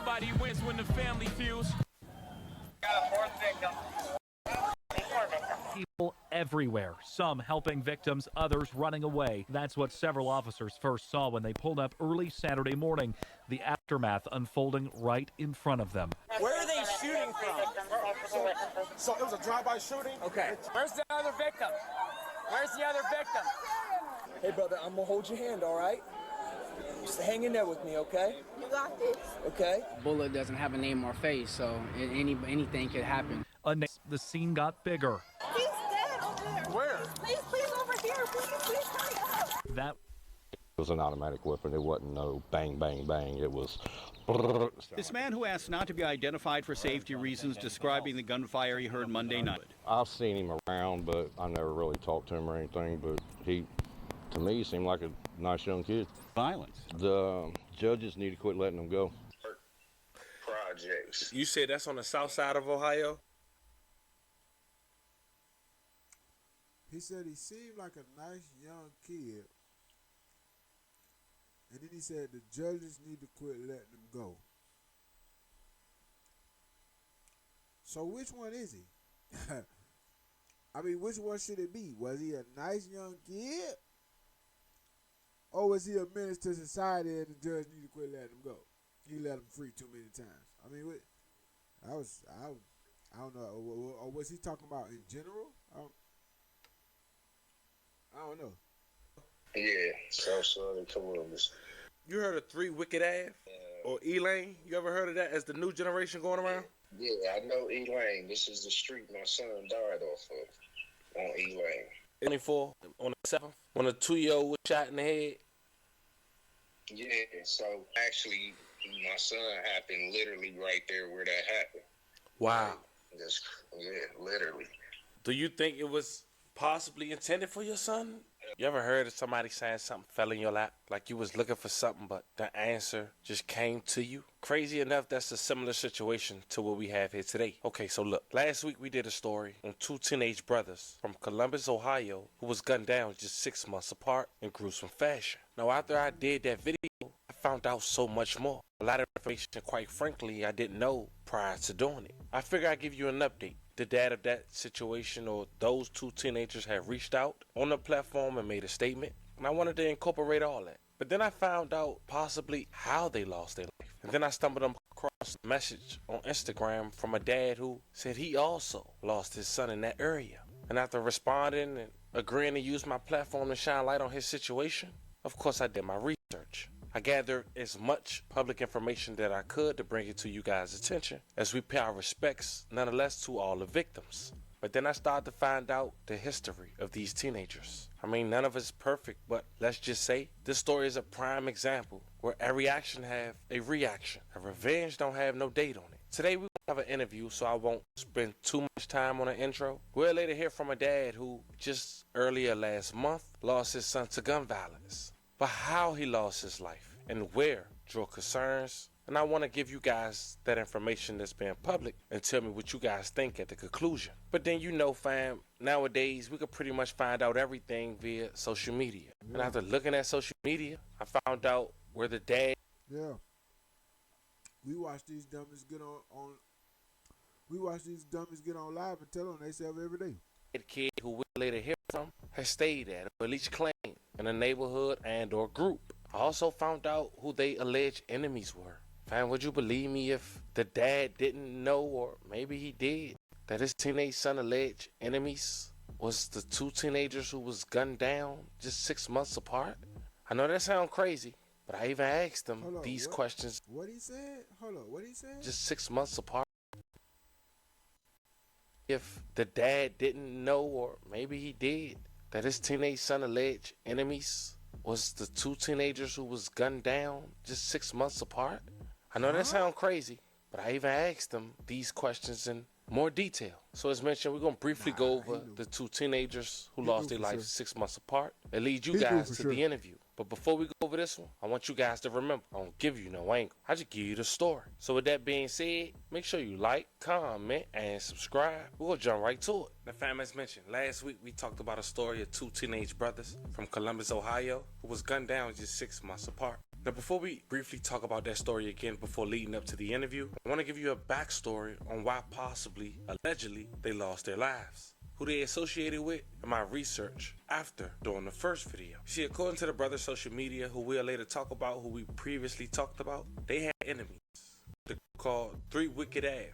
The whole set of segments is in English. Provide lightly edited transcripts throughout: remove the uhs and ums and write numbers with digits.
Nobody wins when the family feels. Got a fourth victim. People everywhere, some helping victims, others running away. That's what several officers first saw when they pulled up early Saturday morning, the aftermath unfolding right in front of them. Where are they shooting from? So it was a drive-by shooting? Okay. Where's the other victim? Where's the other victim? Hey, brother, I'm gonna hold your hand, all right? Just hang in there with me, okay? You got this. Okay. Bullet doesn't have a name or face, so anything could happen. The scene got bigger. He's dead over there. Where? Please over here. Please hurry up. That It was an automatic weapon. It wasn't no bang, bang, bang. It was. This man who asked not to be identified for safety reasons, describing the gunfire he heard Monday night. I've seen him around, but I never really talked to him or anything. But to me, he seemed like a nice young kid. Violence. The judges need to quit letting them go. Projects. You said that's on the south side of Ohio? He said he seemed like a nice young kid. And then he said the judges need to quit letting him go. So which one is he? I mean, which one should it be? Was he a nice young kid? Or was he a menace to society and the judge need to quit letting him go? He let him free too many times. I mean, I don't know. Or was he talking about in general? I don't know. Yeah, South Side of Columbus. You heard of 3 Wicked Ave? Or E-Lane? You ever heard of that as the new generation going around? Yeah, I know E-Lane. This is the street my son died off of, on E-Lane. 24 on the 7th, when a 2-year-old was shot in the head. Yeah, so actually, my son happened literally right there where that happened. Wow. Yeah, literally. Do you think it was possibly intended for your son? You ever heard of somebody saying something fell in your lap? Like you was looking for something, but the answer just came to you? Crazy enough, that's a similar situation to what we have here today. Okay, so look. Last week we did a story on 2 teenage brothers from Columbus, Ohio, who was gunned down just 6 months apart in gruesome fashion. Now, after I did that video, I found out so much more. A lot of information, quite frankly, I didn't know prior to doing it. I figure I'd give you an update. The dad of that situation, or those 2 teenagers, have reached out on the platform and made a statement, and I wanted to incorporate all that. But then I found out possibly how they lost their life. And then I stumbled across a message on Instagram from a dad who said he also lost his son in that area. And after responding and agreeing to use my platform to shine light on his situation, of course I did my research. I gathered as much public information that I could to bring it to you guys' attention as we pay our respects, nonetheless, to all the victims. But then I started to find out the history of these teenagers. I mean, none of us perfect, but let's just say this story is a prime example where every action have a reaction. A revenge don't have no date on it. Today we have an interview, so I won't spend too much time on an intro. We'll later hear from a dad who just earlier last month lost his son to gun violence. But how he lost his life and where drew concerns. And I want to give you guys that information that's been public and tell me what you guys think at the conclusion. But then you know, fam, nowadays we could pretty much find out everything via social media. And after looking at social media, I found out where the dad... Yeah. We watch these dummies get on we watch these dummies get on live and tell on themselves every day. The kid who we later hear from has stayed at, or at least claimed, in a neighborhood and or group. I also found out who they alleged enemies were. Fam, would you believe me if the dad didn't know, or maybe he did, that his teenage son alleged enemies was the 2 teenagers who was gunned down just 6 months apart? I know that sounds crazy, but I even asked them these questions. What he said? Hold on, what he said? Just 6 months apart. If the dad didn't know, or maybe he did, that his teenage son alleged enemies was the 2 teenagers who was gunned down just 6 months apart? I know that sounds crazy, but I even asked them these questions in more detail. So as mentioned, we're going to briefly go over the 2 teenagers who lost their lives 6 months apart and lead you guys to the interview. But before we go over this one, I want you guys to remember, I don't give you no angle. I just give you the story. So with that being said, make sure you like, comment, and subscribe. We'll jump right to it. The fam, as mentioned, last week we talked about a story of 2 teenage brothers from Columbus, Ohio, who was gunned down just 6 months apart. Now, before we briefly talk about that story again before leading up to the interview, I want to give you a backstory on why possibly, allegedly, they lost their lives. Who they associated with, and my research after doing the first video. See, according to the brother's social media, who we'll later talk about, who we previously talked about, they had enemies. They're called 3 Wicked Ave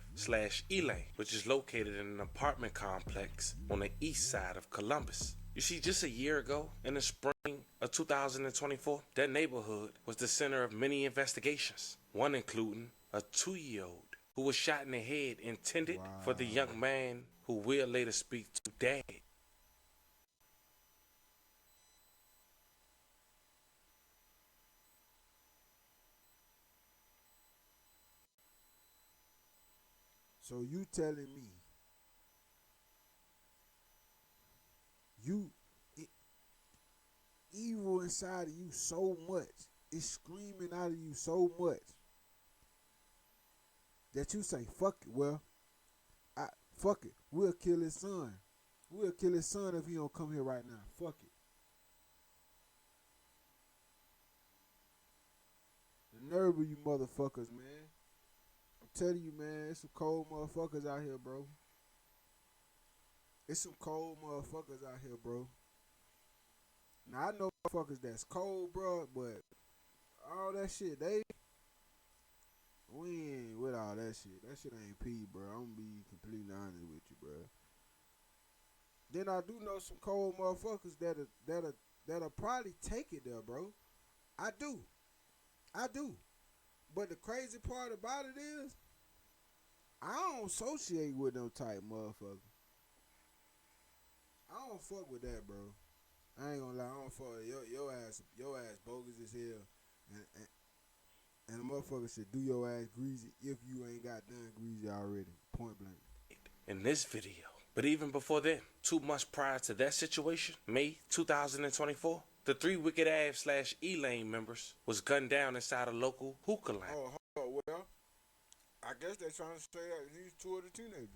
/ E-Lane, which is located in an apartment complex on the east side of Columbus. You see, just a year ago, in the spring of 2024, that neighborhood was the center of many investigations, one including a 2-year-old who was shot in the head intended for the young man who will later speak to Dad. So you telling me evil inside of you so much, it's screaming out of you so much that you say, fuck it, fuck it, we'll kill his son. We'll kill his son if he don't come here right now. Fuck it. The nerve of you motherfuckers, man. I'm telling you, man, it's some cold motherfuckers out here, bro. It's some cold motherfuckers out here, bro. Now, I know motherfuckers that's cold, bro, but all that shit, we ain't with all that shit. That shit ain't P, bro. I'm gonna be completely honest with you, bro. Then I do know some cold motherfuckers that'll probably take it there, bro. I do. But the crazy part about it is, I don't associate with them type motherfuckers. I don't fuck with that, bro. I ain't gonna lie, I don't fuck with your ass bogus as hell. And the motherfucker should do your ass greasy if you ain't got done greasy already. Point blank. In this video. But even before then, 2 months prior to that situation, May 2024, the 3 Wicked Ave / E-Lane members was gunned down inside a local hookah line. Oh, well, I guess they're trying to say that these 2 of the teenagers.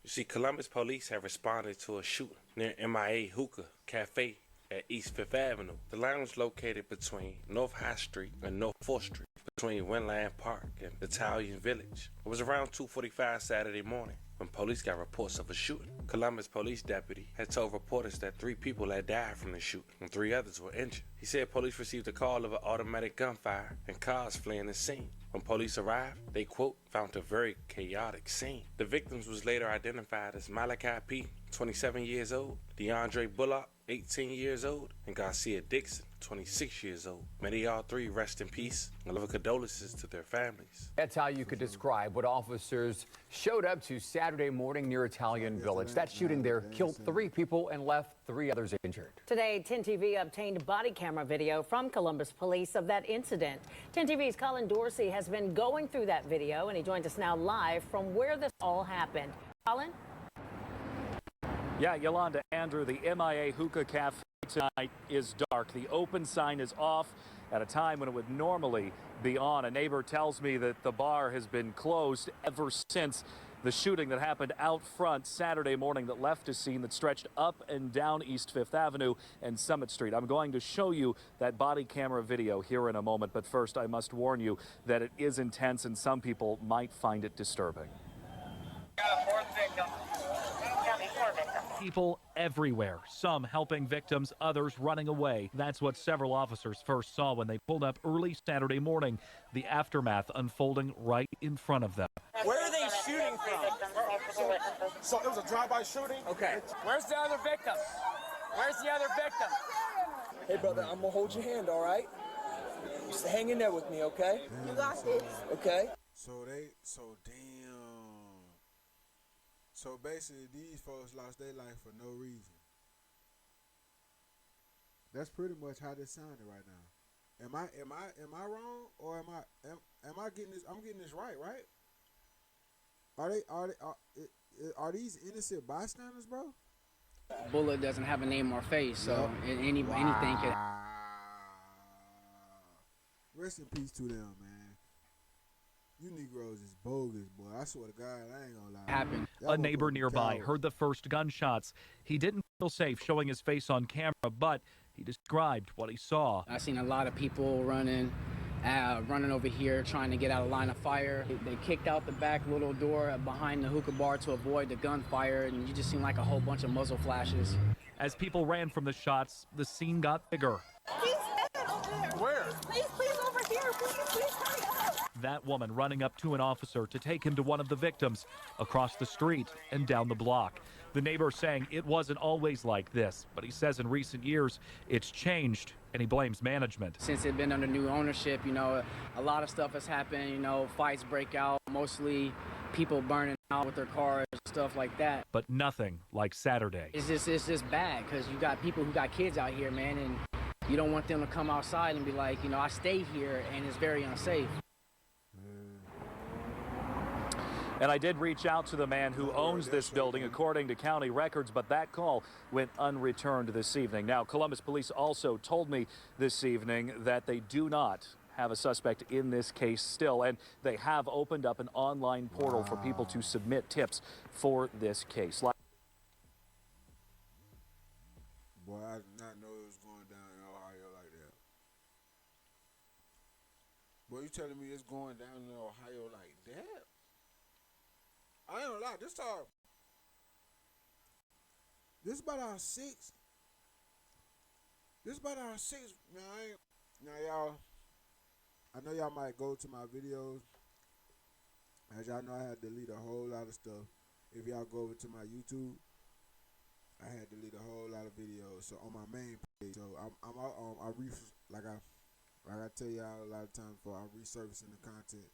You see, Columbus police have responded to a shooting near MIA Hookah Cafe at East 5th Avenue. The lounge located between North High Street and North 4th Street, between Windland Park and Italian Village. It was around 2:45 Saturday morning when police got reports of a shooting. Columbus police deputy had told reporters that 3 people had died from the shooting and 3 others were injured. He said police received a call of an automatic gunfire and cars fleeing the scene. When police arrived, they, quote, found a very chaotic scene. The victims was later identified as Malachi P., 27 years old, DeAndre Bullock, 18 years old, and Garcia Dixon, 26 years old. May they all 3 rest in peace and love condolences to their families. That's how you could describe what officers showed up to Saturday morning near Italian Village. That shooting there killed 3 people and left 3 others injured. Today, 10 TV obtained body camera video from Columbus police of that incident. 10 TV's Colin Dorsey has been going through that video, and he joins us now live from where this all happened. Colin? Yeah, Yolanda, Andrew, the MIA Hookah Cafe tonight is dark. The open sign is off at a time when it would normally be on. A neighbor tells me that the bar has been closed ever since the shooting that happened out front Saturday morning that left a scene that stretched up and down East 5th Avenue and Summit Street. I'm going to show you that body camera video here in a moment, but first I must warn you that it is intense and some people might find it disturbing. Got a 4th victim. People everywhere, some helping victims, others running away. That's what several officers first saw when they pulled up early Saturday morning, the aftermath unfolding right in front of them. Where are they shooting from? So it was a drive-by shooting? Okay. Where's the other victim? Where's the other victim? Hey, brother, I'm gonna hold your hand, all right? Just hang in there with me, okay? You got this. Okay? So basically, these folks lost their life for no reason. That's pretty much how this sounded right now. Am I wrong, or am I getting this? I'm getting this right? Are these innocent bystanders, bro? Bullet doesn't have a name or face, so anything could. Rest in peace to them, man. You Negroes is bogus, boy. I swear to God, I ain't gonna lie. Happened. A neighbor nearby heard the first gunshots. He didn't feel safe showing his face on camera, but he described what he saw. I seen a lot of people running. running over here trying to get out of line of fire. They kicked out the back little door behind the hookah bar to avoid the gunfire, and you just seen like a whole bunch of muzzle flashes. As people ran from the shots, the scene got bigger. He's dead over there. Where? Please over here. Please hurry up. That woman running up to an officer to take him to one of the victims across the street and down the block. The neighbor saying it wasn't always like this, but he says in recent years it's changed, and he blames management. Since it's been under new ownership, you know, a lot of stuff has happened. You know, fights break out, mostly people burning out with their cars, stuff like that. But nothing like Saturday. It's just bad because you got people who got kids out here, man, and you don't want them to come outside and be like, you know, I stayed here and it's very unsafe. And I did reach out to the man who owns this building, according to county records, but that call went unreturned this evening. Now, Columbus police also told me this evening that they do not have a suspect in this case still, and they have opened up an online portal for people to submit tips for this case. Boy, I did not know it was going down in Ohio like that. Boy, you telling me it's going down in Ohio like that? I ain't gonna lie, this about our sixth. This about our sixth. Now y'all, I know y'all might go to my videos. As y'all know, I had to delete a whole lot of stuff. If y'all go over to my YouTube, I had to delete a whole lot of videos. So on my main page, so like I tell y'all a lot of times before, I'm resurfacing the content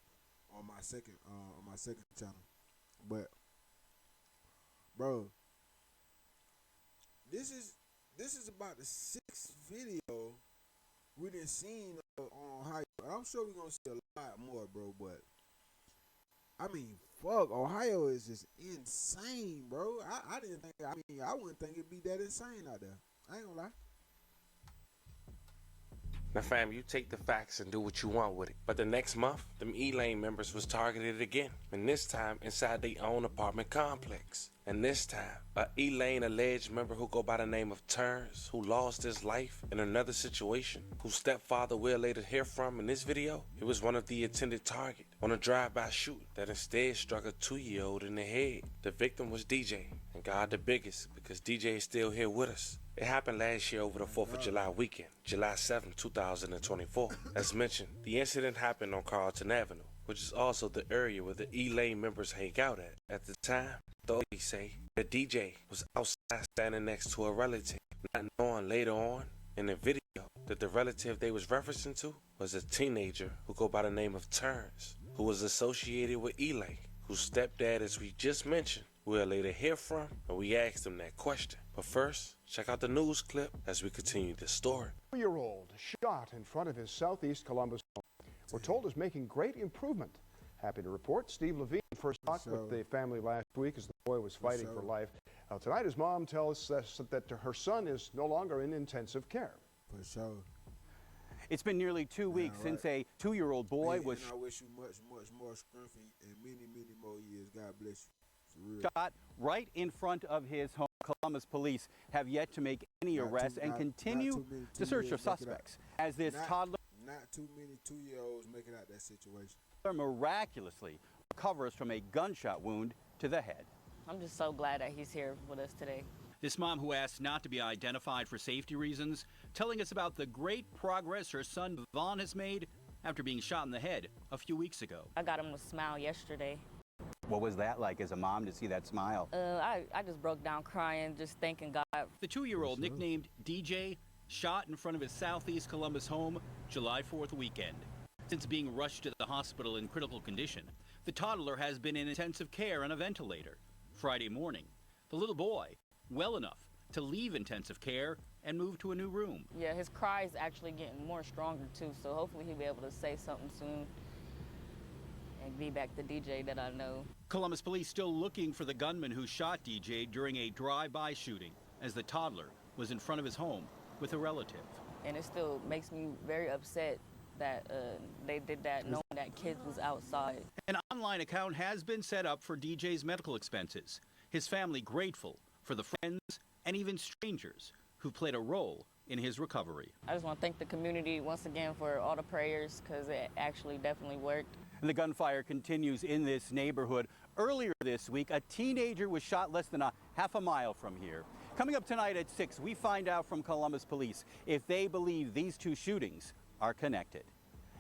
on my second channel. But bro, this is about the 6th video we done seen on Ohio. I'm sure we're gonna see a lot more, bro. But I mean, fuck, Ohio is just insane, bro. I didn't think. I wouldn't think it'd be that insane out there. I ain't gonna lie. Now, fam, you take the facts and do what you want with it. But the next month, them E-Lane members was targeted again, and this time inside their own apartment complex. And this time, a E-Lane alleged member who go by the name of Turns, who lost his life in another situation, whose stepfather we'll later hear from in this video, he was one of the intended target on a drive-by shooting that instead struck a 2-year-old in the head. The victim was DJ, and God the biggest, because DJ is still here with us. It happened last year over the 4th of July weekend, July 7, 2024. As mentioned, the incident happened on Carlton Avenue, which is also the area where the E-Lane members hang out at. At the time, authorities say the DJ was outside standing next to a relative, not knowing later on in the video that the relative they was referencing to was a teenager who go by the name of Turns, who was associated with E-Lane, whose stepdad, as we just mentioned, we'll later hear from, and we asked him that question. But first, check out the news clip as we continue this story. A 2-year-old shot in front of his southeast Columbus home. We're told is making great improvement. Happy to report Steve Levine first talked with the family last week as the boy was fighting for life. Tonight his mom tells us that her son is no longer in intensive care. For sure. It's been nearly 2 weeks since a 2-year-old boy was I wish you much more strength and many more years. God bless you. shot right in front of his home. Columbus police have yet to make any arrests and continue to search for suspects as this toddler not too many 2-year-olds make it out that situation. Miraculously recovers from a gunshot wound to the head. I'm just so glad that he's here with us today. This mom, who asked not to be identified for safety reasons, telling us about the great progress her son Vaughn has made after being shot in the head a few weeks ago. I got him to smile yesterday. What was that like as a mom to see that smile? I just broke down crying, just thanking God. The 2-year-old, nicknamed DJ, shot in front of his southeast Columbus home July 4th weekend. Since being rushed to the hospital in critical condition, the toddler has been in intensive care on a ventilator. Friday morning, the little boy, well enough to leave intensive care and move to a new room. Yeah, his cry is actually getting more stronger too, so hopefully he'll be able to say something soon and be back the DJ that I know. Columbus police still looking for the gunman who shot DJ during a drive-by shooting as the toddler was in front of his home with a relative. And it still makes me very upset that they did that knowing that kids was outside. An online account has been set up for DJ's medical expenses. His family grateful for the friends and even strangers who played a role in his recovery. I just want to thank the community once again for all the prayers, because it actually definitely worked. And the gunfire continues in this neighborhood. Earlier this week, a teenager was shot less than a half a mile from here. Coming up tonight at 6, we find out from Columbus police if they believe these two shootings are connected.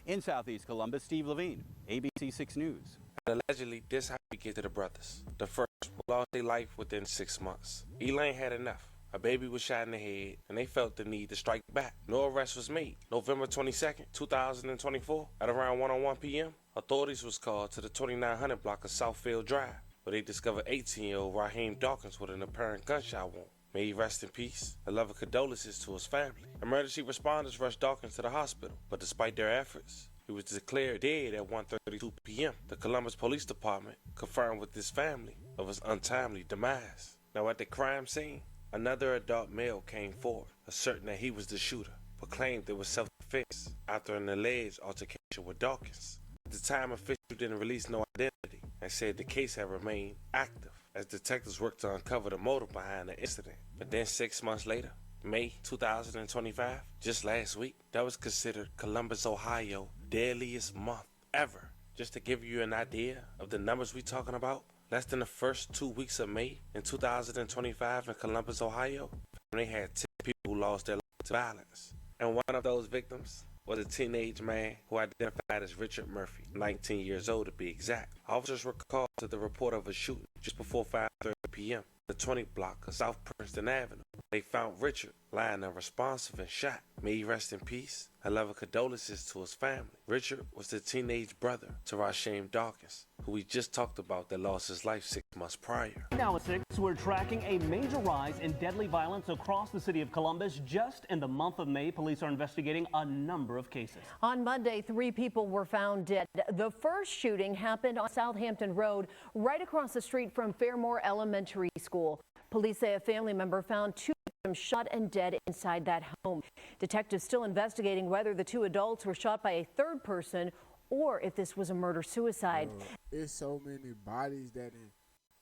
In Southeast Columbus, Steve Levine, ABC 6 News. Allegedly, this how we get to the brothers. The first lost their life within 6 months. Elaine had enough. A baby was shot in the head, and they felt the need to strike back. No arrest was made. November 22nd, 2024, at around 1:01 p.m., authorities was called to the 2900 block of Southfield Drive, where they discovered 18-year-old Raheem Dawkins with an apparent gunshot wound. May he rest in peace. A love of condolences to his family. Emergency responders rushed Dawkins to the hospital, but despite their efforts, he was declared dead at 1:32 p.m. The Columbus Police Department confirmed with his family of his untimely demise. Now at the crime scene, another adult male came forward, asserting that he was the shooter, but claimed it was self-defense after an alleged altercation with Dawkins. At the time, officials didn't release no identity and said the case had remained active as detectives worked to uncover the motive behind the incident. But then 6 months later, May 2025, just last week, that was considered Columbus, Ohio, deadliest month ever. Just to give you an idea of the numbers we're talking about, less than the first 2 weeks of May in 2025 in Columbus, Ohio, they had 10 people who lost their lives to violence. And one of those victims was a teenage man who identified as Richard Murphy, 19 years old to be exact. Officers were called to the report of a shooting just before 5:30 p.m. the 20 block of South Princeton Avenue. They found Richard lying unresponsive and shot. May he rest in peace. A love of condolences to his family. Richard was the teenage brother to Raheem Dawkins, who we just talked about that lost his life 6 months prior. Now at 6, we're tracking a major rise in deadly violence across the city of Columbus. Just in the month of May, police are investigating a number of cases. On Monday, 3 people were found dead. The first shooting happened on Southampton Road, right across the street from Fairmore Elementary School. Police say a family member found 2 victims shot and dead inside that home. Detectives still investigating whether the 2 adults were shot by a third person or if this was a murder-suicide. It's so many bodies that,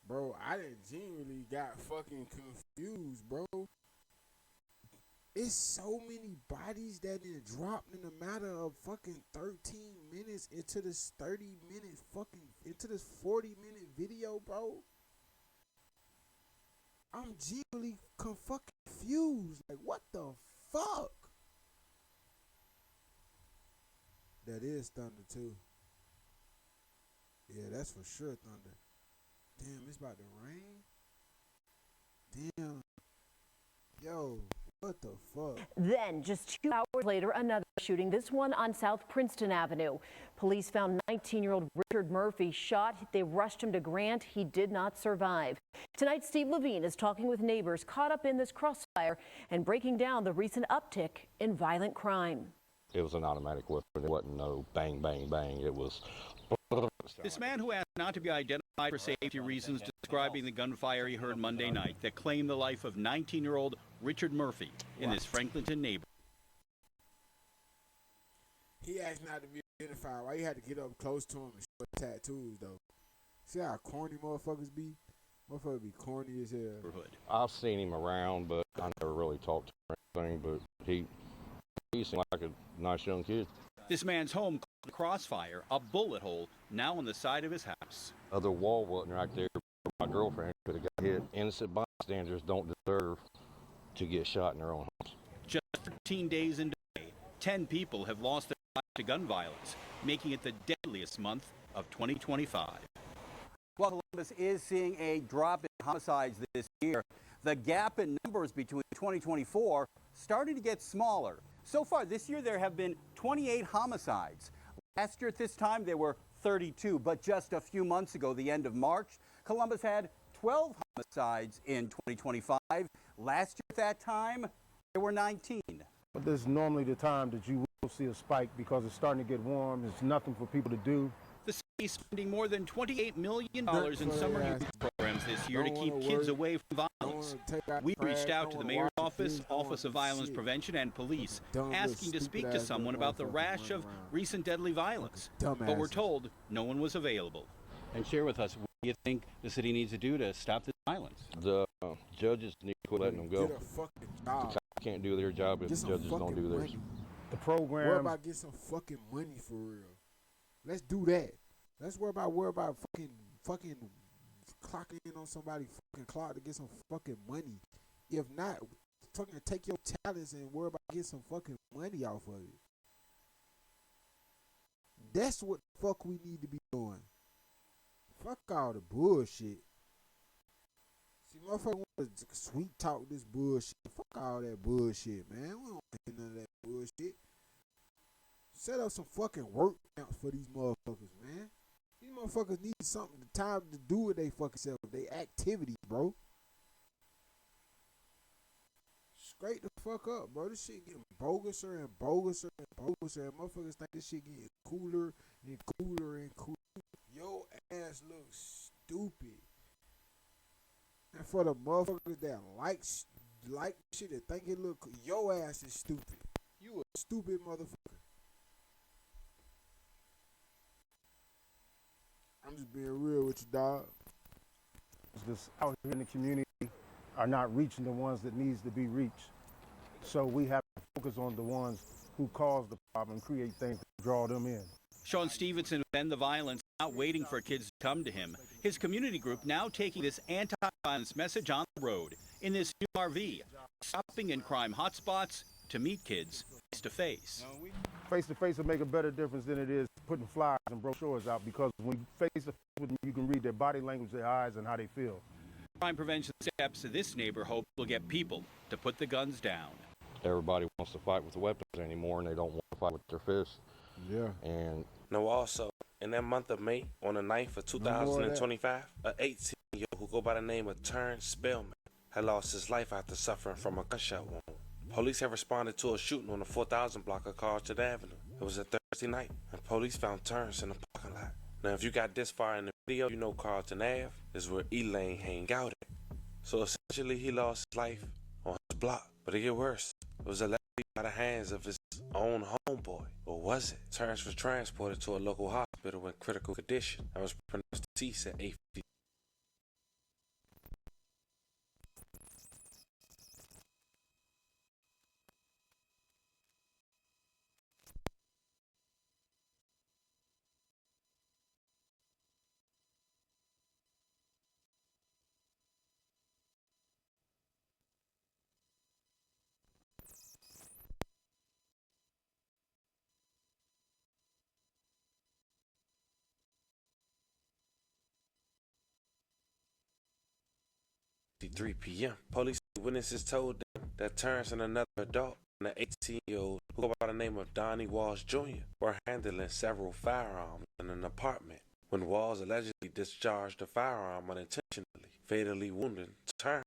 bro, I done genuinely got fucking confused, bro. It's so many bodies that dropped in a matter of fucking 13 minutes into this 30-minute into this 40-minute video, bro. I'm genuinely fucking confused. Like, what the fuck? That is thunder, too. Yeah, that's for sure thunder. Damn, it's about to rain? Damn. Yo, what the fuck? Then, just 2 hours later, another shooting, this one on South Princeton Avenue. Police found 19-year-old Richard Murphy shot. They rushed him to Grant. He did not survive. Tonight, Steve Levine is talking with neighbors caught up in this crossfire and breaking down the recent uptick in violent crime. It was an automatic weapon. It wasn't no bang, bang, bang. It was... This man, who asked not to be identified for safety reasons, describing the gunfire he heard Monday night that claimed the life of 19-year-old Richard Murphy in this Franklinton neighborhood. He asked not to be identified. Why you had to get up close to him and show tattoos, though? See how corny motherfuckers be? Motherfuckers be corny as hell. I've seen him around, but I never really talked to him or anything, but he seemed like a nice young kid. This man's home caught in crossfire, a bullet hole now on the side of his house. Other wall wasn't right there. My girlfriend could have got hit. Innocent bystanders don't deserve to get shot in their own homes. Just 13 days into May, 10 people have lost their lives to gun violence, making it the deadliest month of 2025. While Columbus is seeing a drop in homicides this year, the gap in numbers between 2024 starting to get smaller. So far this year, there have been 28 homicides. Last year at this time, there were 32, but just a few months ago, the end of March, Columbus had 12 homicides in 2025. Last year at that time, there were 19. But this is normally the time that you will see a spike because it's starting to get warm. There's nothing for people to do. The city is spending more than $28 million in summer youth programs this year to keep kids away from violence. We reached out to the mayor's office, Office of Violence Prevention and Police, asking to speak to someone about the rash of recent deadly violence. But we're told no one was available. And share with us, what do you think the city needs to do to stop this violence? The judges need to quit letting them go. can't do their job if Get the some judges don't fucking do theirs. money. The program. Worry about getting some fucking money for real. Let's do that. Let's worry about fucking clocking in on somebody's fucking clock to get some fucking money. If not, fucking take your talents and worry about getting some fucking money off of it. That's what the fuck we need to be doing. Fuck all the bullshit. See, motherfucker want to sweet talk this bullshit. Fuck all that bullshit, man. We don't hear none of that bullshit. Set up some fucking work camps for these motherfuckers, man. These motherfuckers need something, time to do with they fucking self, they activities, bro. Straight the fuck up, bro. This shit getting boguser and boguser and boguser, and motherfuckers think this shit getting cooler and cooler and cooler. Your ass looks stupid. And for the motherfuckers that like shit and think it look cool, your ass is stupid. You a stupid motherfucker. I'm just being real with you, dog. Just out here in the community are not reaching the ones that needs to be reached. So we have to focus on the ones who cause the problem, create things to draw them in. Sean Stevenson will end the violence, not waiting for kids to come to him. His community group now taking this anti-violence message on the road in this new RV, stopping in crime hotspots to meet kids face to face. Face to face will make a better difference than it is putting flyers and brochures out, because when you face to face with them, you can read their body language, their eyes, and how they feel. Crime prevention steps to this neighbor hope will get people to put the guns down. Everybody wants to fight with weapons anymore, and they don't want to fight with their fists. Yeah. And no, also, in that month of May, on the 9th of 2025, an 18-year-old who go by the name of Terrence Spellman had lost his life after suffering from a gunshot wound. Police have responded to a shooting on the 4000 block of Carlton Avenue. It was a Thursday night, and police found Terrence in the parking lot. Now, if you got this far in the video, you know Carlton Ave is where Elaine hang out at. So essentially, he lost his life on his block. But it get worse. It was allegedly by the hands of his own homeboy. Or was it? Terrence was transported to a local hospital in critical condition and was pronounced deceased at 8:50. p.m. Police witnesses told them that Terrence and another adult, an 18-year-old who go by the name of Donnie Walls Jr., were handling several firearms in an apartment when Walls allegedly discharged the firearm unintentionally, fatally wounding Terrence.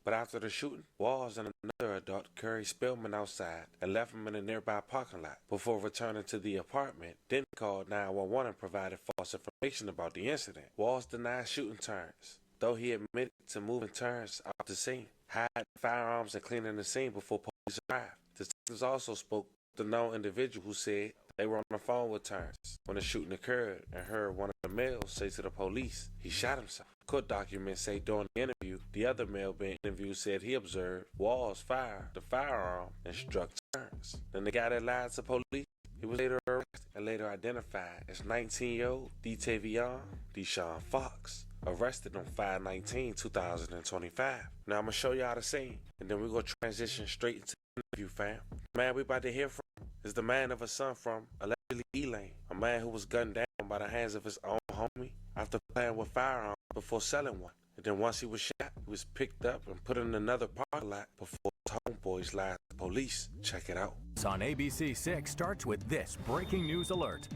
But after the shooting, Walls and another adult carried Spellman outside and left him in a nearby parking lot before returning to the apartment, then called 911 and provided false information about the incident. Walls denied shooting Terrence, though he admitted to moving Terrence out the scene, hiding firearms and cleaning the scene before police arrived. Detectives also spoke with the known individual who said they were on the phone with Terrence when the shooting occurred and heard one of the males say to the police he shot himself. Court documents say during the interview, the other male being interviewed said he observed Walls fire the firearm and struck Terrence. Then the guy that lied to police, he was later arrested and later identified as 19-year-old Detavion Deshaun Fox, arrested on 5/19/2025. Now I'm going to show y'all the scene, and then we're going to transition straight into the interview, fam. The man we about to hear from is the man of a son from allegedly Elaine, a man who was gunned down by the hands of his own homie after playing with firearms before selling one. And then once he was shot, he was picked up and put in another parking lot before his homeboys lied to police. Check it out. On ABC 6 starts with this breaking news alert.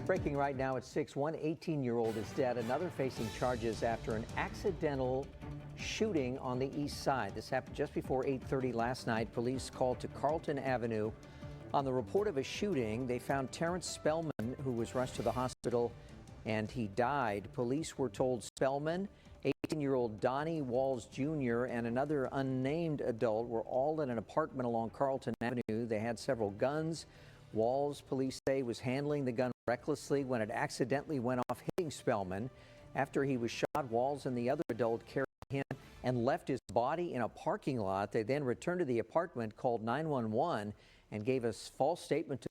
Breaking right now at 6, one 18-year-old is dead. Another facing charges after an accidental shooting on the east side. This happened just before 8:30 last night. Police called to Carlton Avenue. On the report of a shooting, they found Terrence Spellman, who was rushed to the hospital, and he died. Police were told Spellman, 18-year-old Donnie Walls Jr., and another unnamed adult were all in an apartment along Carlton Avenue. They had several guns. Walls, police say, was handling the gun recklessly when it accidentally went off, hitting Spellman. After he was shot, Walls and the other adult carried him and left his body in a parking lot. They then returned to the apartment, called 911, and gave a false statement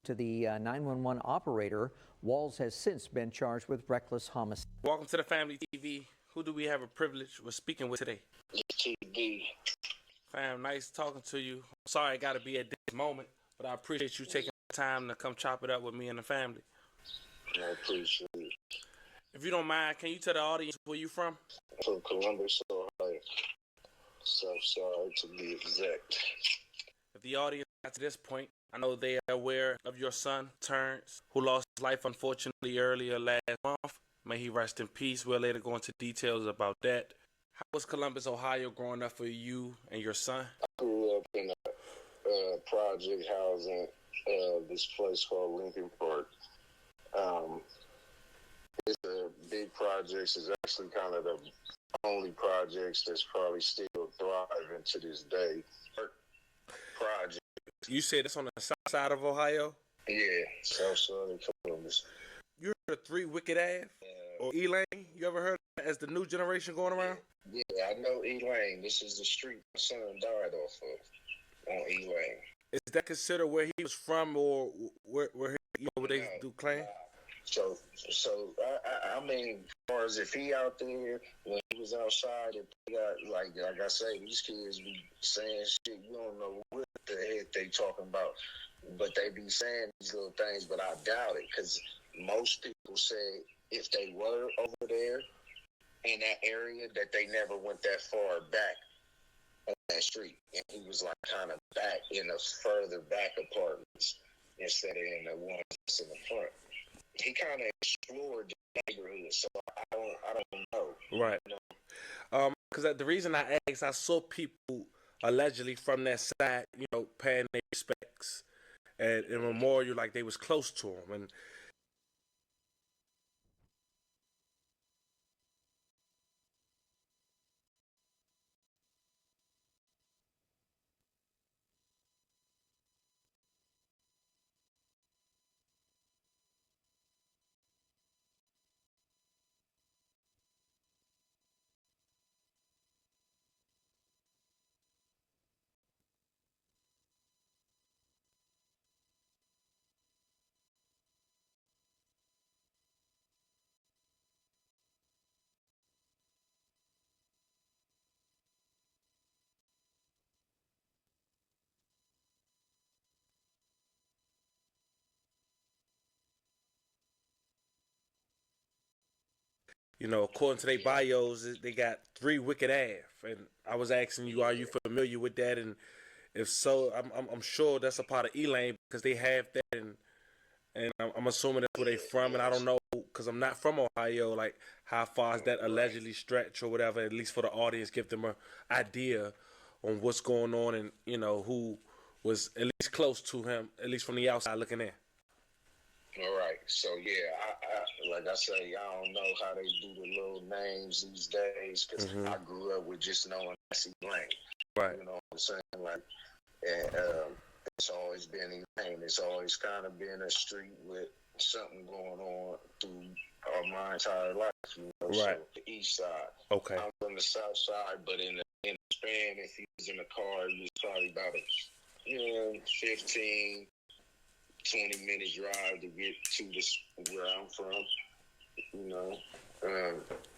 to the 911 operator. Walls has since been charged with reckless homicide. Welcome to the Family TV. Who do we have a privilege of speaking with today? TV. Fam, nice talking to you. Sorry I got to be at this moment, but I appreciate you taking the time to come chop it up with me and the family. I appreciate it. If you don't mind, can you tell the audience where you from? From Columbus, Ohio. Southside to be exact. If the audience got to this point, I know they are aware of your son, Terrence, who lost his life unfortunately earlier last month. May he rest in peace. We'll later go into details about that. How was Columbus, Ohio growing up for you and your son? I grew up in a project housing, this place called Lincoln Park. It's a big projects. It's actually kind of the only projects that's probably still thriving to this day. Project. You said it's on the south side of Ohio? Yeah, south side of Columbus. You heard of 3 Wicked Ave? Or Elaine? You ever heard of that as the new generation going around? Yeah, I know Elaine. This is the street my son died off of, on Elaine. Is that considered where he was from, or where he, where they do claim? So I mean, as far as if he out there, when he was outside, if they got, like I say, these kids be saying shit, you don't know what the heck they talking about, but they be saying these little things, but I doubt it, because most people say if they were over there in that area, that they never went that far back on that street, and he was like kind of back in the further back apartments instead of in the ones that's in the front. He kind of explored the neighborhood, so I don't know. Right. You know? Because the reason I asked, I saw people allegedly from that side, you know, paying their respects at a memorial like they was close to him. And you know, according to their bios, they got 3 Wicked Ave. And I was asking you, are you familiar with that? And If so, I'm sure that's a part of Elaine because they have that, and I'm assuming that's where they from, and I don't know because I'm not from Ohio. Like how far is that allegedly stretch or whatever? At least for the audience, give them an idea on what's going on and who was at least close to him, at least from the outside looking in. All right. So yeah, I like I say, I don't know how they do the little names these days because I grew up with just knowing Jesse Blank. Right. You know what I'm saying? Like, and it's always been Elaine. It's always kind of been a street with something going on through my entire life. You know, Right. So the east side. Okay. I'm from the south side, but in the span, if he was in the car, he was probably about a 15, 20-minute drive to get to where I'm from. You know,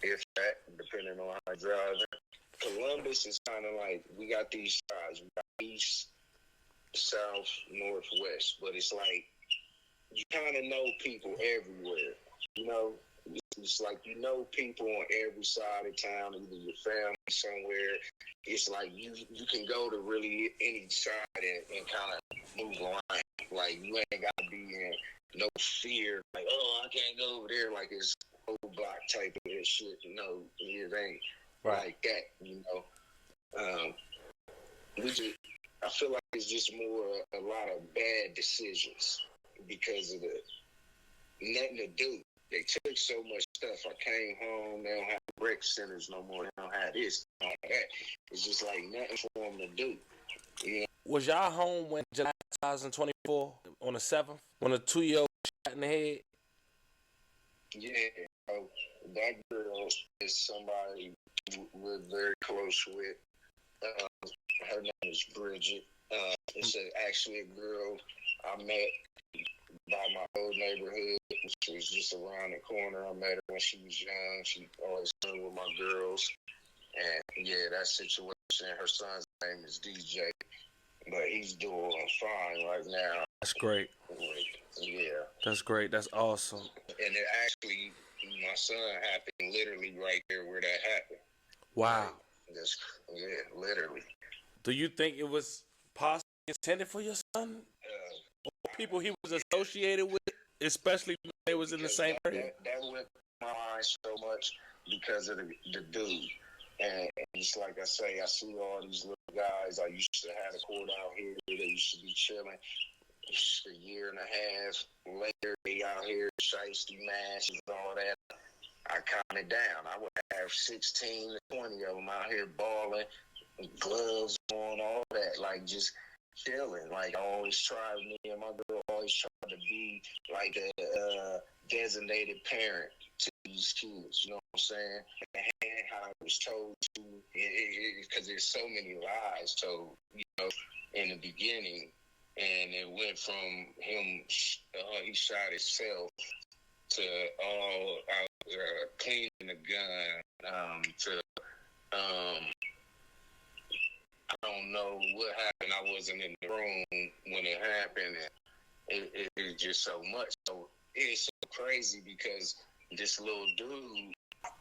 if that, depending on how I drive. Columbus is kind of like, we got these sides. We got east, south, northwest. But it's like, you kind of know people everywhere. You know, it's like you know people on every side of town, either your family somewhere. It's like you can go to really any side and kind of move around. Like, you ain't got to be in no fear. Like, oh, I can't go over there. Like, it's whole block type of shit. No, it ain't like that, you know. I feel like it's just more a lot of bad decisions because of the nothing to do. They took so much stuff. I came home, they don't have rec centers no more. They don't have this, they don't have that. It's just like nothing for them to do. You know? Was y'all home when July 2024 on the 7th when a 2-year-old shot in the head? Yeah, that girl is somebody we're very close with. Her name is Bridget. It's actually a girl I met by my old neighborhood, which was just around the corner. I met her when she was young. She always hung with my girls. And yeah, that situation, her son's name is DJ, but he's doing fine right now. That's great. Yeah. That's great. That's awesome. And it actually, my son happened literally right there where that happened. Wow. Yeah, literally. Do you think it was possibly intended for your son? Or people he was associated with, especially when they was in the same area? That went my mind so much because of the dude. And it's like I say, I see all these little guys. I used to have a court out here. They used to be chilling. A year and a half later, they out here, shiesty mashes, all that. I calmed it down. I would have 16 to 20 of them out here balling, gloves on, all that, like just chilling. Like, I always tried, me and my girl always tried to be like a designated parent to these kids, you know what I'm saying? And how I was told to, because there's so many lies told, you know, in the beginning. And it went from him, he shot himself, to all out cleaning the gun, to I don't know what happened. I wasn't in the room when it happened. And it was just so much. So it's so crazy because this little dude,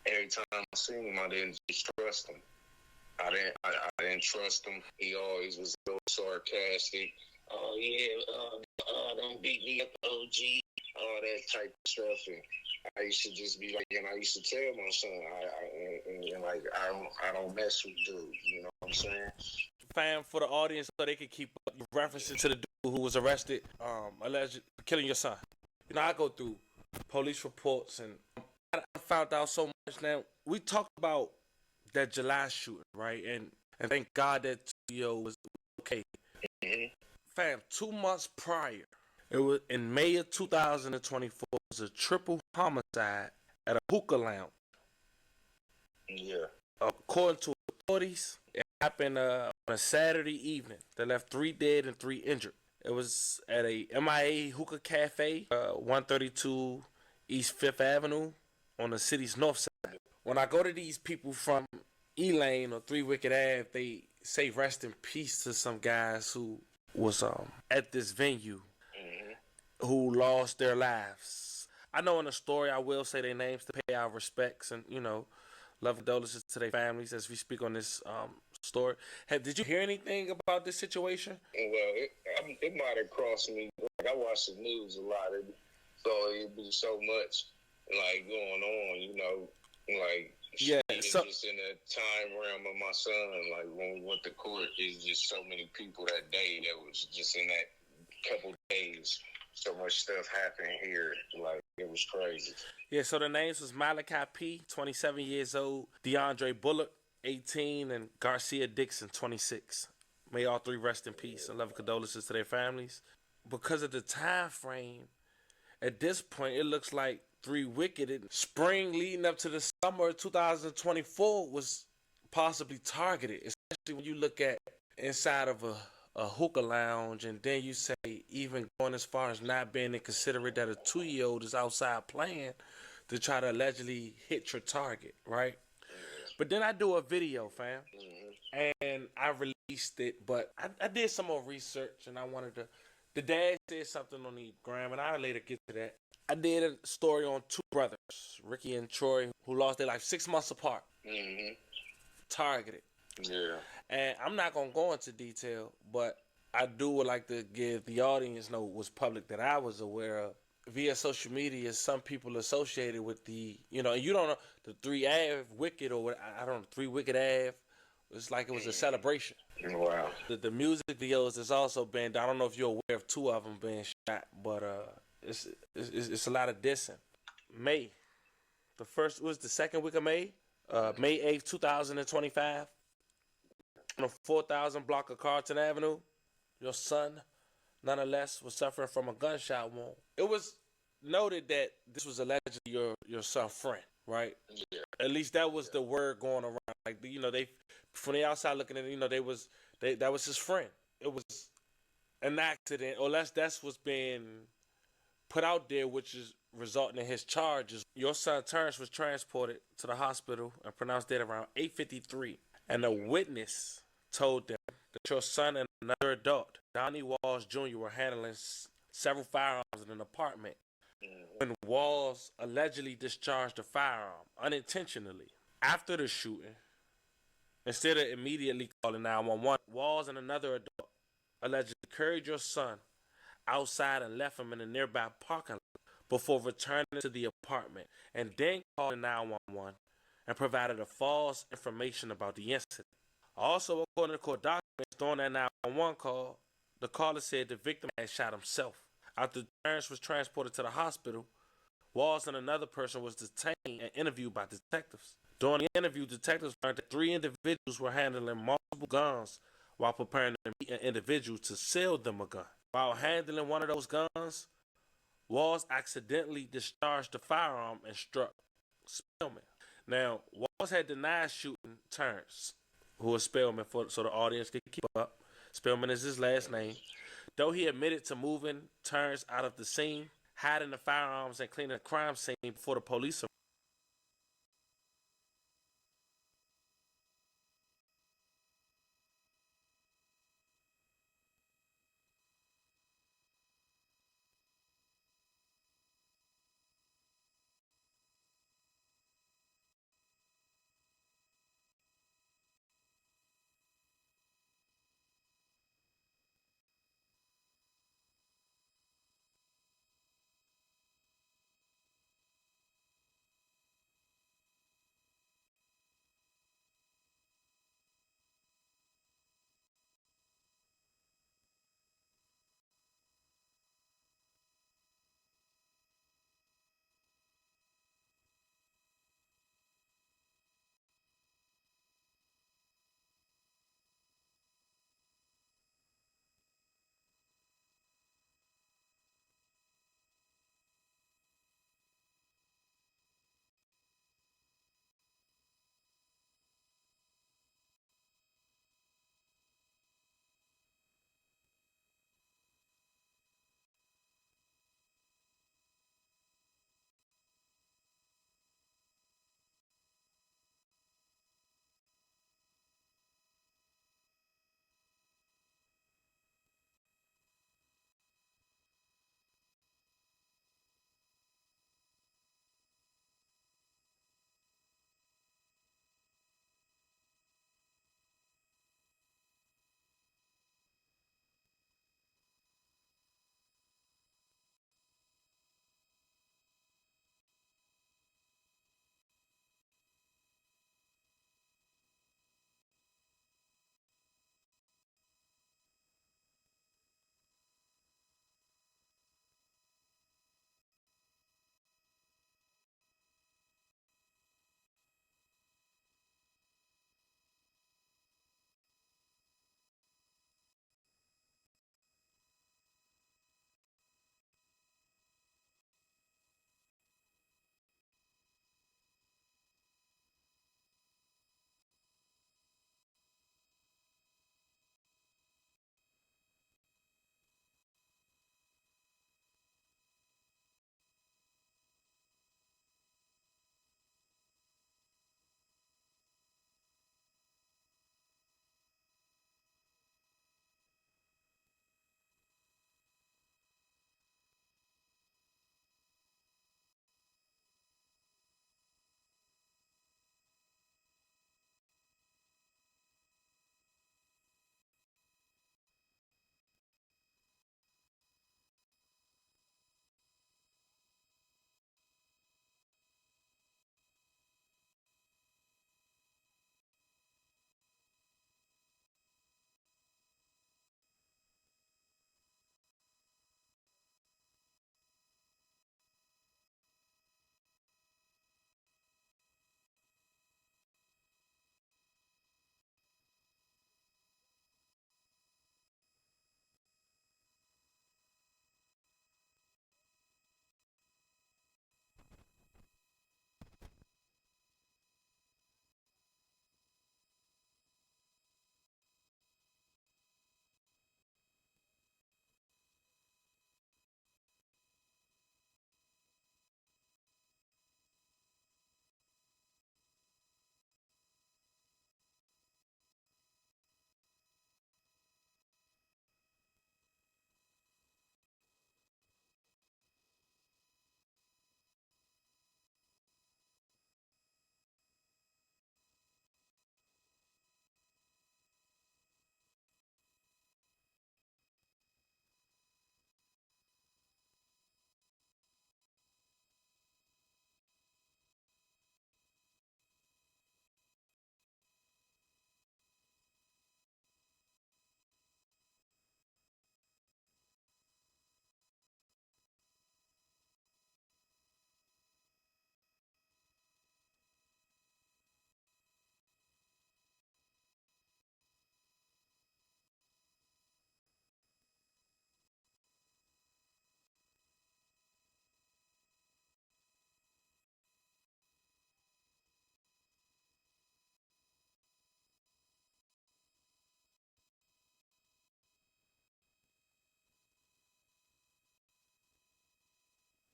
every time I seen him, I didn't just trust him. I didn't trust him. He always was a little sarcastic. Oh yeah, don't beat me up, OG. All that type of stuff, and I used to just be like, and I used to tell my son, I don't mess with dudes. You know what I'm saying? Fam, for the audience, so they could keep up referencing to the dude who was arrested, alleged killing your son. You know, I go through police reports, and I found out so much. Now we talked about that July shooting, right? And thank God that Tio was okay. Fam, 2 months prior, it was in May of 2024, it was a triple homicide at a hookah lounge. Yeah. According to authorities, it happened on a Saturday evening that left 3 dead and 3 injured. It was at a MIA hookah cafe, 132 East 5th Avenue on the city's north side. When I go to these people from Elaine or 3 Wicked Ave, they say rest in peace to some guys who was at this venue who lost their lives. I know in the story I will say their names to pay our respects and, you know, love and condolences to their families as we speak on this story. Did you hear anything about this situation? Well, it might have crossed me. Like, I watch the news a lot, so it'd be so much like going on, like Yeah, so just in the time realm of my son. Like when we went to court, it's just so many people that day that was just in that couple days. So much stuff happened here, like it was crazy. Yeah, so the names was Malachi P, 27 years old, DeAndre Bullock, 18, and Garcia Dixon, 26. May all three rest in peace and love condolences to their families. Because of the time frame, at this point, it looks like Three Wicked in spring leading up to the summer of 2024 was possibly targeted, especially when you look at inside of a hookah lounge, and then you say even going as far as not being inconsiderate that a 2-year-old is outside playing to try to allegedly hit your target, right? But then I do a video, fam, and I released it, but I did some more research, and I wanted to. The dad said something on the gram, and I'll later get to that. I did a story on two brothers, Ricky and Troy, who lost their life 6 months apart. Targeted. Yeah. And I'm not going to go into detail, but I would like to give the audience know what's public that I was aware of. Via social media, some people associated with the, you don't know, the 3 Ave Wicked or what, I don't know, 3 Wicked Ave. It's like it was a celebration. Wow. The music videos has also been, I don't know if you're aware of 2 of them being shot, but it's a lot of dissing. May. The second week of May? May 8th, 2025. On the 4,000 block of Carlton Avenue, your son, nonetheless, was suffering from a gunshot wound. It was noted that this was allegedly your son's friend, right? Yeah. At least that was the word going around. Like, they from the outside looking at it, that was his friend. It was an accident, or that's what's being put out there, which is resulting in his charges. Your son Terrence was transported to the hospital and pronounced dead around 8:53. And a witness told them that your son and another adult, Donnie Walls Jr., were handling several firearms in an apartment when Walls allegedly discharged a firearm unintentionally. After the shooting, instead of immediately calling 911, Walls and another adult allegedly carried your son outside and left him in a nearby parking lot before returning to the apartment, and then calling 911 and provided a false information about the incident. Also, according to court documents, during that 911 call, the caller said the victim had shot himself. After Terrence was transported to the hospital, Walls and another person was detained and interviewed by detectives. During the interview, detectives learned that 3 individuals were handling multiple guns while preparing to meet an individual to sell them a gun. While handling one of those guns, Walls accidentally discharged the firearm and struck Spellman. Now, Walls had denied shooting Terrence, who was Spellman, so the audience could keep up. Spellman is his last name. Though he admitted to moving Terrence out of the scene, hiding the firearms, and cleaning the crime scene before the police arrived.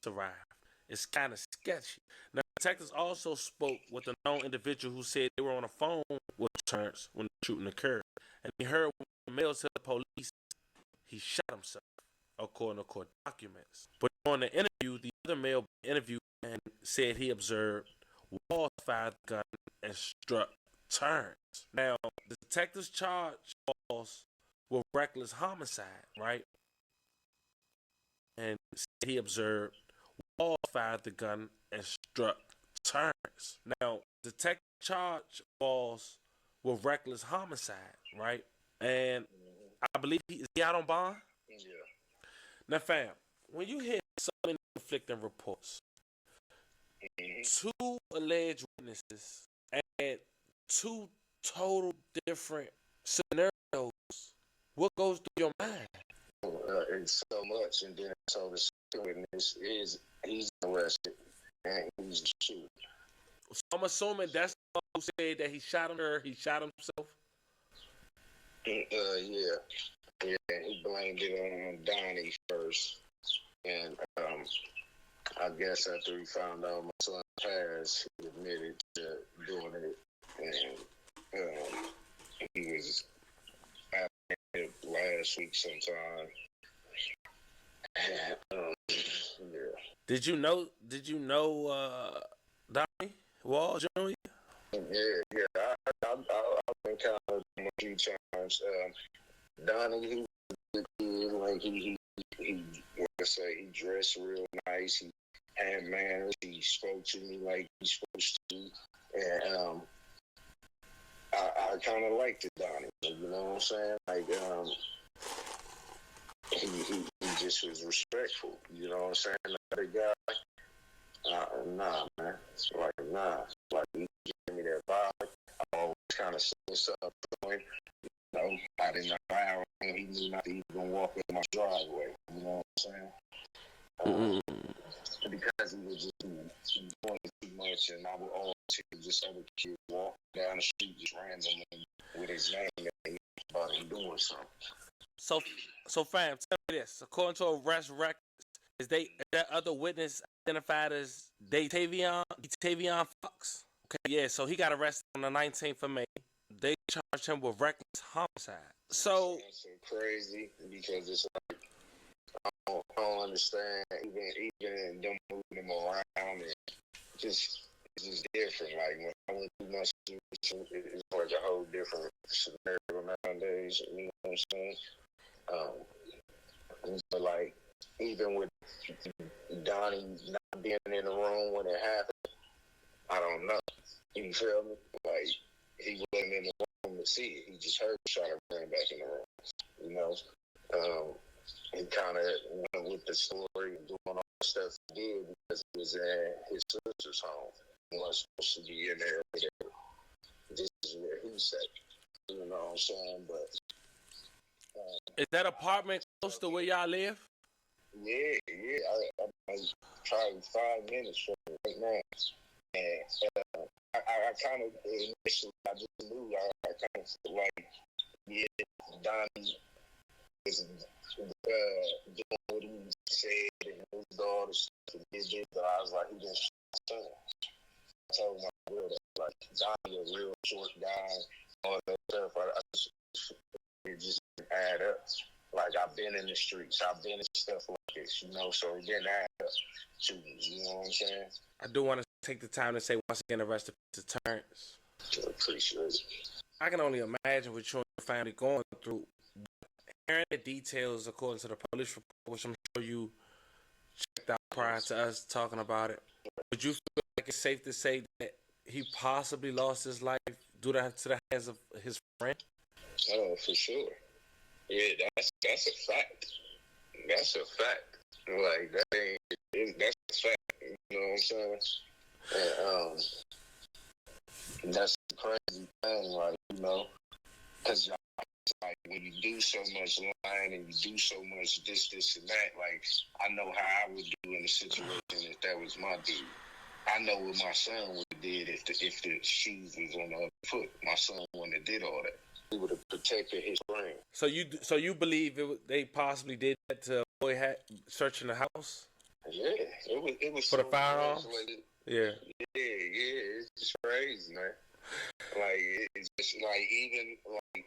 arrived. It's kind of sketchy. Now, detectives also spoke with a known individual who said they were on the phone with Terrence when the shooting occurred. And he heard when the male to the police he shot himself, according to court documents. But during the interview, the other male interviewed and said he observed Walls fired the gun and struck Terrence. Now, the detectives charged Walls with reckless homicide, right? And said he observed Walls fired the gun and struck Terrence. Now, detective charged Walls with reckless homicide, right? And I believe he out on bond. Yeah. Now, fam, when you hear so many conflicting reports, two alleged witnesses and two total different scenarios, what goes through your mind? It's so much, and then so the second witness is he's arrested and he's the shooter. So I'm assuming that's the one who said that he shot him or he shot himself. Yeah, he blamed it on Donnie first, and I guess after he found out my son passed, he admitted to doing it, and he was at it last week sometime. Yeah. Did you know Donnie Wall Jr.? Yeah. I've encountered him a few times. Donnie, he was a good kid. Like he like I say, he dressed real nice. He had manners. He spoke to me like he's supposed to. And I kind of liked it, Donnie. You know what I'm saying? Like he just was respectful. You know what I'm saying? The other guy, nah, man. It's like nah. It's like he gave me that vibe. I always kind of saying something to him. You know, I didn't allow him. He knew not to even walk in my driveway. You know what I'm saying? Because he was just doing too much, and I would always see this other kid walk down the street just randomly with his name and about him doing something. So fam, tell me this. According to arrest records, is that other witness identified as Tavion Fox? Okay, yeah, so he got arrested on the 19th of May. They charged him with reckless homicide. So that's so crazy because it's like I don't understand even them moving him around and it's just different. Like when I went through my situation, it's like a whole different scenario nowadays. You know what I'm saying? But like even with Donnie not being in the room when it happened, I don't know. You feel me? Like he wasn't in the room to see it. He just heard the shot and ran back in the room. You know, he kind of went with the story and doing all the stuff he did because he was at his sister's home. He wasn't supposed to be in there. This is where he said, you know what I'm saying? But is that apartment close to where y'all live? Yeah. I'm probably 5 minutes from it right now. And I kind of initially I just knew I kind of felt like Donnie was doing what he said and his daughter stuff and did this, but I was like he didn't shoot his son. I told my girl that like Donnie a real short guy, all that stuff. It just didn't add up. Like I've been in the streets, I've been in stuff like this, you know, so it didn't add up to me, you know what I'm saying? I do want to take the time to say once again, arrested to Terrence. I appreciate it. I can only imagine what you and your family going through. Hearing the details according to the police report, which I'm sure you checked out prior to us talking about it, would you feel like it's safe to say that he possibly lost his life due to the hands of his friend? Oh, for sure. Yeah, that's a fact. That's a fact. Like that's a fact. You know what I'm saying? And that's the crazy thing, like you know, because like when you do so much lying and you do so much this and that, like I know how I would do in a situation if that was my dude. I know what my son would have did if the shoes was on the other foot. My son wouldn't have did all that. He would have protected his brain. So you believe they possibly did that to avoid searching the house? Yeah, it was For the so firearms? isolated. Yeah. Yeah, it's just crazy, man. Like it's just like even like.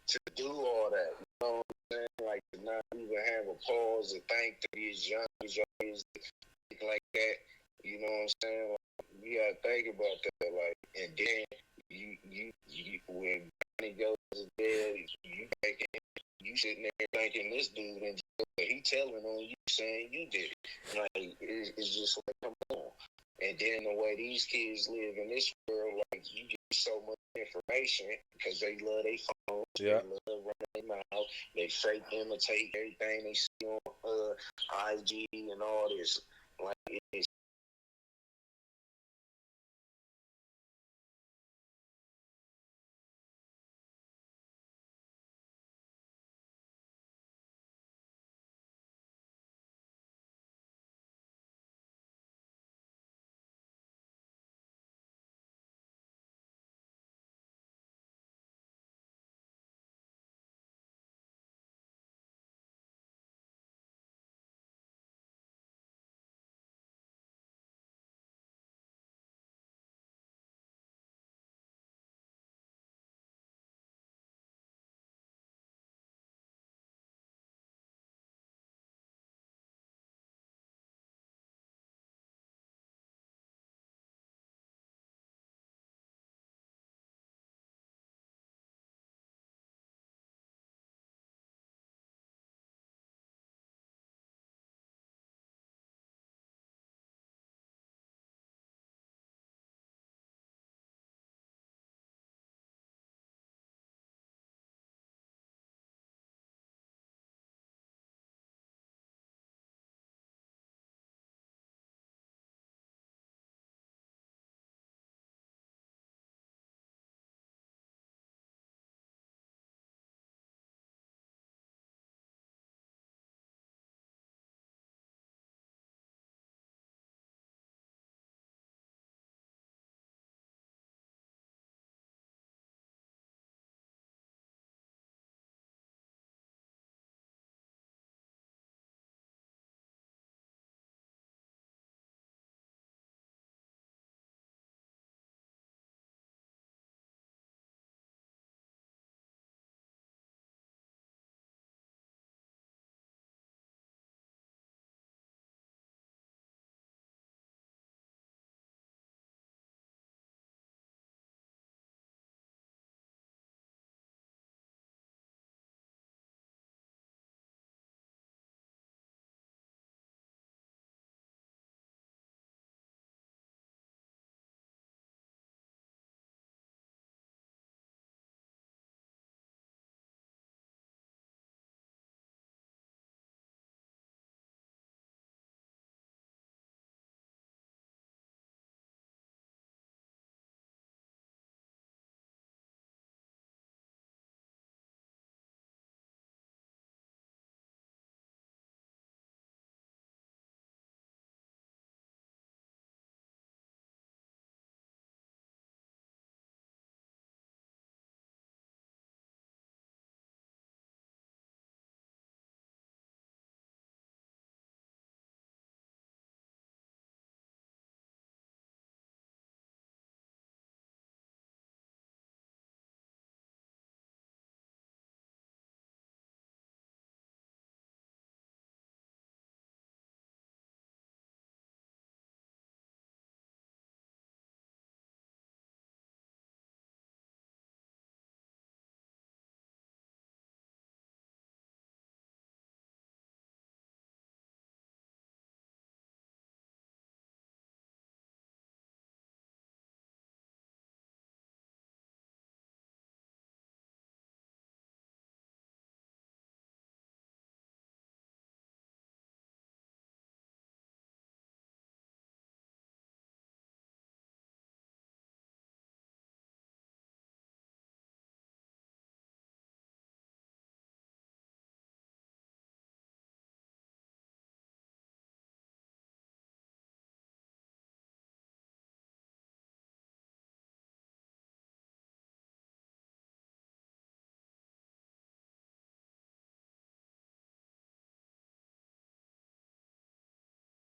To do all that, you know what I'm saying? Like to not even have a pause to think to be as young as you is, like that. You know what I'm saying? Like, you gotta think about that. Like, and then you when Johnny goes to bed, you thinking, you sitting there thinking this dude in jail, but he telling on you saying you did it. Like it's just like, come on. And then the way these kids live in this world, like you get so much information because they love their phones, Yeah. they love running their mouth, they fake imitate everything they see on IG and all this.